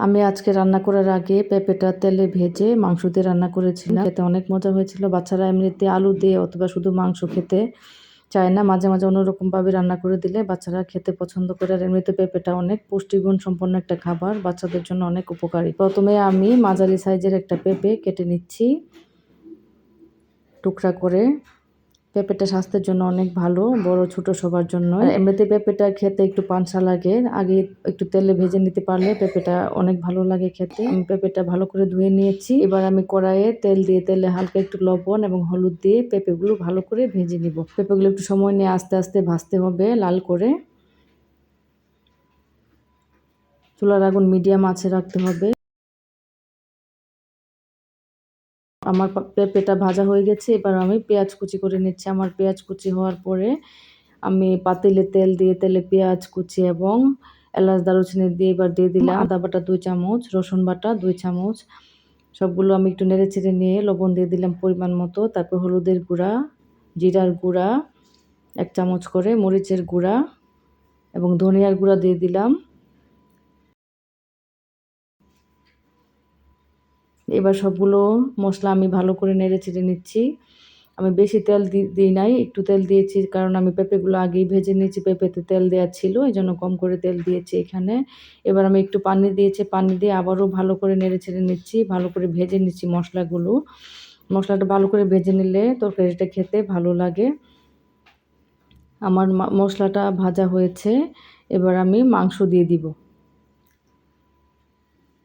আমি আজকে রান্না করার আগে পেঁপেটা তেলে ভেজে মাংস দিয়ে রান্না করেছিলাম। খেতে অনেক মজা হয়েছিল। বাচ্চারা এমনিতে আলু দিয়ে অথবা শুধু মাংস খেতে চায় না। মাঝে মাঝে অন্যরকমভাবে রান্না করে দিলে বাচ্চারা খেতে পছন্দ করে। আর এমনিতে পেঁপেটা অনেক পুষ্টিগুণ সম্পন্ন একটা খাবার, বাচ্চাদের জন্য অনেক উপকারী। প্রথমে আমি মাঝারি সাইজের একটা পেঁপে কেটে নিচ্ছি টুকরা করে। পেঁপেটা স্বাস্থ্যের জন্য অনেক ভালো, বড় ছোট সবার জন্য। এমনিতে পেঁপেটা খেতে একটু পানসা লাগে, আগে একটু তেলে ভেজে নিতে পারলে পেঁপেটা অনেক ভালো লাগে খেতে। আমি পেঁপেটা ভালো করে ধুয়ে নিয়েছি। এবার আমি কড়াইয়ে তেল দিয়ে, তেলে হালকা একটু লবণ এবং হলুদ দিয়ে পেঁপেগুলো ভালো করে ভেজে নিব। পেঁপেগুলো একটু সময় নিয়ে আস্তে আস্তে ভাজতে হবে লাল করে। চুলার আগুন মিডিয়াম আঁচে রাখতে হবে। আমার পেঁপেটা ভাজা হয়ে গেছে। এবার আমি পেঁয়াজ কুচি করে নিচ্ছি। আমার পেঁয়াজ কুচি হওয়ার পরে আমি পাতিলে তেল দিয়ে, তেলে পেঁয়াজ কুচি এবং এলাচ দারুচিনি দিয়ে এবার দিয়ে দিলাম আদা বাটা 2 চামচ, রসুন বাটা 2 চামচ। সবগুলো আমি একটু নেড়ে চেড়ে নিয়ে লবণ দিয়ে দিলাম পরিমাণ মতো। তারপর হলুদের গুঁড়া, জিরার গুঁড়া 1 চামচ করে, মরিচের গুঁড়া এবং ধনিয়ার গুঁড়া দিয়ে দিলাম। এবার সবগুলো মশলা আমি ভালো করে নেড়ে চেড়ে নিচ্ছি। আমি বেশি তেল দিই নাই, একটু তেল দিয়েছি কারণ আমি পেঁপেগুলো আগেই ভেজে নিয়েছি। পেঁপেতে তেল দেওয়া ছিল, এই জন্য কম করে তেল দিয়েছি এখানে। এবার আমি একটু পানি দিয়েছি, পানি দিয়ে আবারও ভালো করে নেড়ে চেড়ে নিচ্ছি, ভালো করে ভেজে নিচ্ছি মশলাগুলো। মশলাটা ভালো করে ভেজে নিলে তরকারিটা খেতে ভালো লাগে। আমার মশলাটা ভাজা হয়েছে। এবার আমি মাংস দিয়ে দিব।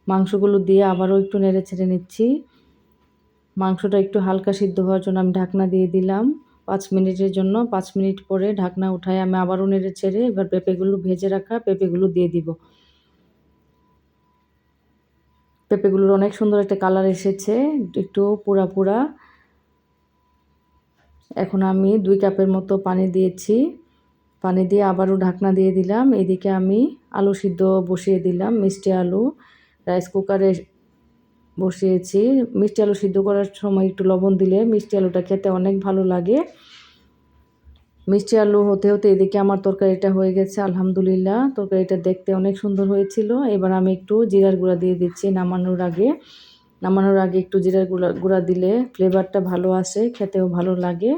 মাংসগুলো দিয়ে আবারও একটু নেড়ে চেড়ে নিচ্ছি। মাংসটা একটু হালকা সিদ্ধ হওয়ার জন্য আমি ঢাকনা দিয়ে দিলাম 5 মিনিটের জন্য। 5 মিনিট পরে ঢাকনা উঠায় আমি আবারও নেড়ে চেড়ে এবার পেঁপেগুলো ভেজে রাখা পেঁপেগুলো দিয়ে দিব। পেঁপেগুলোর অনেক সুন্দর একটা কালার এসেছে, একটু পুরা পুরা। এখন আমি 2 কাপের মতো পানি দিয়েছি। পানি দিয়ে আবারও ঢাকনা দিয়ে দিলাম। এদিকে আমি আলু সিদ্ধ বসিয়ে দিলাম, মিষ্টি আলু রাইস কুকারে বসিয়েছি। মিষ্টি আলু সিদ্ধ করার সময় একটু লবণ দিলে মিষ্টি আলুটা খেতে অনেক ভালো লাগে। মিষ্টি আলু হতে হতে এদিকে আমার তরকারিটা হয়ে গেছে আলহামদুলিল্লাহ। তরকারিটা দেখতে অনেক সুন্দর হয়েছিল। এবার আমি একটু জিরার গুঁড়া দিয়ে দিচ্ছি নামানোর আগে। নামানোর আগে একটু জিরার গুঁড়া দিলে ফ্লেভারটা ভালো আসে, খেতেও ভালো লাগে।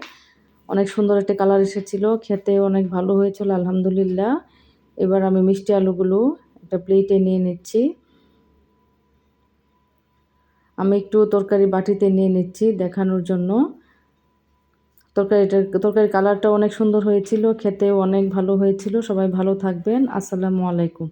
অনেক সুন্দর একটা কালার এসেছিল, খেতেও অনেক ভালো হয়েছিল আলহামদুলিল্লাহ। এবার আমি মিষ্টি আলুগুলো একটা প্লেটে নিয়ে নিচ্ছি। আমি একটু তরকারি বাটিতে নিয়ে নিচ্ছি দেখানোর জন্য। তরকারির কালারটা অনেক সুন্দর হয়েছিল, খেতেও অনেক ভালো হয়েছিল। সবাই ভালো থাকবেন। আসসালামু আলাইকুম।